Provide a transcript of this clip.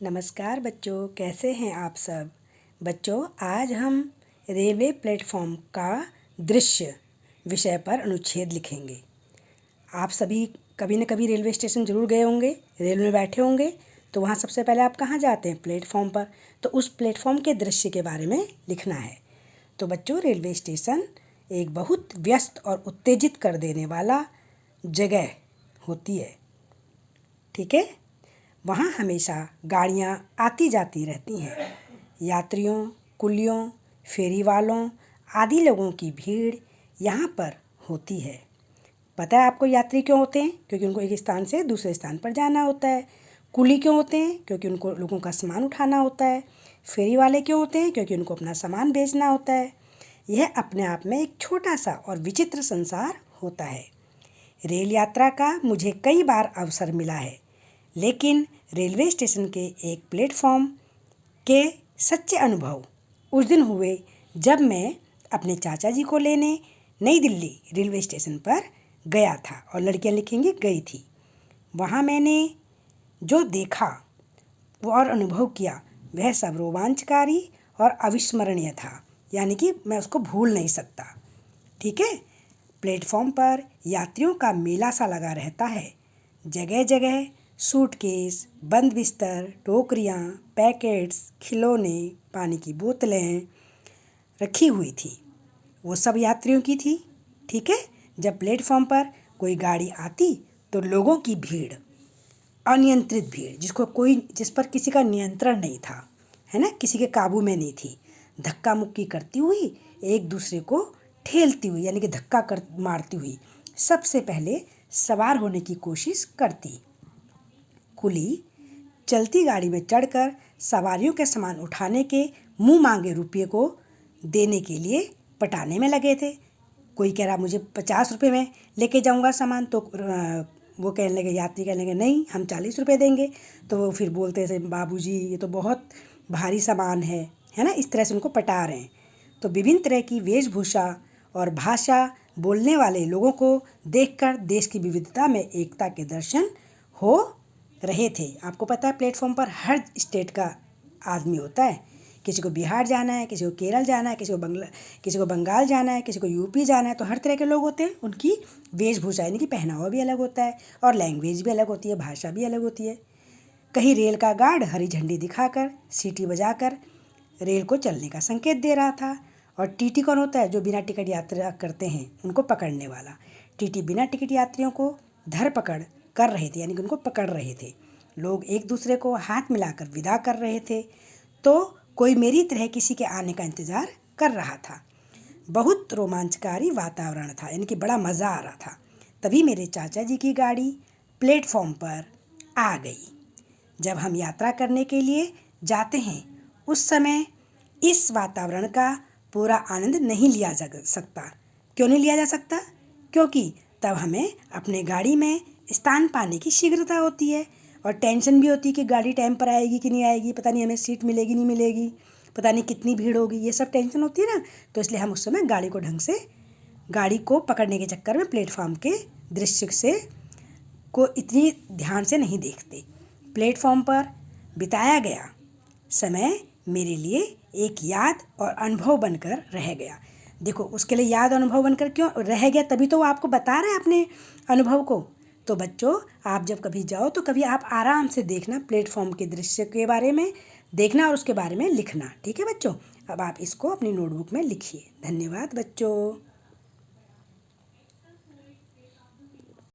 नमस्कार बच्चों, कैसे हैं आप सब। बच्चों, आज हम रेलवे प्लेटफॉर्म का दृश्य विषय पर अनुच्छेद लिखेंगे। आप सभी कभी न कभी रेलवे स्टेशन ज़रूर गए होंगे, रेल में बैठे होंगे। तो वहाँ सबसे पहले आप कहाँ जाते हैं? प्लेटफॉर्म पर। तो उस प्लेटफॉर्म के दृश्य के बारे में लिखना है। तो बच्चों, रेलवे स्टेशन एक बहुत व्यस्त और उत्तेजित कर देने वाला जगह होती है, ठीक है। वहाँ हमेशा गाड़ियाँ आती जाती रहती हैं। यात्रियों, कुलियों, फेरी वालों आदि लोगों की भीड़ यहाँ पर होती है। पता है आपको यात्री क्यों होते हैं? क्योंकि उनको एक स्थान से दूसरे स्थान पर जाना होता है। कुली क्यों होते हैं? क्योंकि उनको लोगों का सामान उठाना होता है। फेरी वाले क्यों होते हैं? क्योंकि उनको अपना सामान बेचना होता है। यह अपने आप में एक छोटा सा और विचित्र संसार होता है। रेल यात्रा का मुझे कई बार अवसर मिला है, लेकिन रेलवे स्टेशन के एक प्लेटफॉर्म के सच्चे अनुभव उस दिन हुए जब मैं अपने चाचा जी को लेने नई दिल्ली रेलवे स्टेशन पर गया था। और लड़कियां लिखेंगी गई थी। वहाँ मैंने जो देखा और अनुभव किया वह सब रोमांचकारी और अविस्मरणीय था, यानी कि मैं उसको भूल नहीं सकता, ठीक है। प्लेटफॉर्म पर यात्रियों का मेला सा लगा रहता है। जगह जगह सूटकेस, बंद बिस्तर, टोकरियाँ, पैकेट्स, खिलौने, पानी की बोतलें रखी हुई थी। वो सब यात्रियों की थी, ठीक है। जब प्लेटफॉर्म पर कोई गाड़ी आती तो लोगों की भीड़, अनियंत्रित भीड़, जिस पर किसी का नियंत्रण नहीं था, है ना, किसी के काबू में नहीं थी, धक्का मुक्की करती हुई, एक दूसरे को ठेलती हुई, यानी कि धक्का कर मारती हुई सबसे पहले सवार होने की कोशिश करती। कुली चलती गाड़ी में चढ़कर सवारियों के सामान उठाने के मुंह मांगे रुपये को देने के लिए पटाने में लगे थे। कोई कह रहा मुझे 50 रुपये में लेके जाऊंगा सामान, तो वो कहने लगे, यात्री कहने लगे नहीं, हम 40 रुपये देंगे। तो वो फिर बोलते थे, बाबूजी ये तो बहुत भारी सामान है ना। इस तरह से उनको पटा रहे हैं। तो विभिन्न तरह की वेशभूषा और भाषा बोलने वाले लोगों को देखकर देश की विविधता में एकता के दर्शन हो रहे थे। आपको पता है प्लेटफॉर्म पर हर स्टेट का आदमी होता है। किसी को बिहार जाना है, किसी को केरल जाना है, किसी को बंगाल जाना है, किसी को यूपी जाना है। तो हर तरह के लोग होते हैं। उनकी वेशभूषा यानी कि पहनावा भी अलग होता है और लैंग्वेज भी अलग होती है, भाषा भी अलग होती है। कहीं रेल का गार्ड हरी झंडी दिखाकर, सीटी बजाकर रेल को चलने का संकेत दे रहा था। और टीटी कौन होता है? जो बिना टिकट यात्रा करते हैं, उनको पकड़ने वाला। टीटी बिना टिकट यात्रियों को धरपकड़ कर रहे थे, यानी कि उनको पकड़ रहे थे। लोग एक दूसरे को हाथ मिलाकर विदा कर रहे थे। तो कोई मेरी तरह किसी के आने का इंतज़ार कर रहा था। बहुत रोमांचकारी वातावरण था, यानी कि बड़ा मज़ा आ रहा था। तभी मेरे चाचा जी की गाड़ी प्लेटफॉर्म पर आ गई। जब हम यात्रा करने के लिए जाते हैं उस समय इस वातावरण का पूरा आनंद नहीं लिया जा सकता। क्यों नहीं लिया जा सकता? क्योंकि तब हमें अपने गाड़ी में स्थान पाने की शीघ्रता होती है और टेंशन भी होती है कि गाड़ी टाइम पर आएगी कि नहीं आएगी, पता नहीं हमें सीट मिलेगी नहीं मिलेगी, पता नहीं कितनी भीड़ होगी, ये सब टेंशन होती है ना। तो इसलिए हम उस समय गाड़ी को पकड़ने के चक्कर में प्लेटफॉर्म के दृश्य से को इतनी ध्यान से नहीं देखते। प्लेटफॉर्म पर बिताया गया समय मेरे लिए एक याद और अनुभव बनकर रह गया। देखो, उसके लिए याद अनुभव बनकर क्यों रह गया? तभी तो वो आपको बता रहे हैं अपने अनुभव को। तो बच्चों, आप जब कभी जाओ तो कभी आप आराम से देखना, प्लेटफॉर्म के दृश्य के बारे में देखना और उसके बारे में लिखना, ठीक है बच्चों। अब आप इसको अपनी नोटबुक में लिखिए। धन्यवाद बच्चों।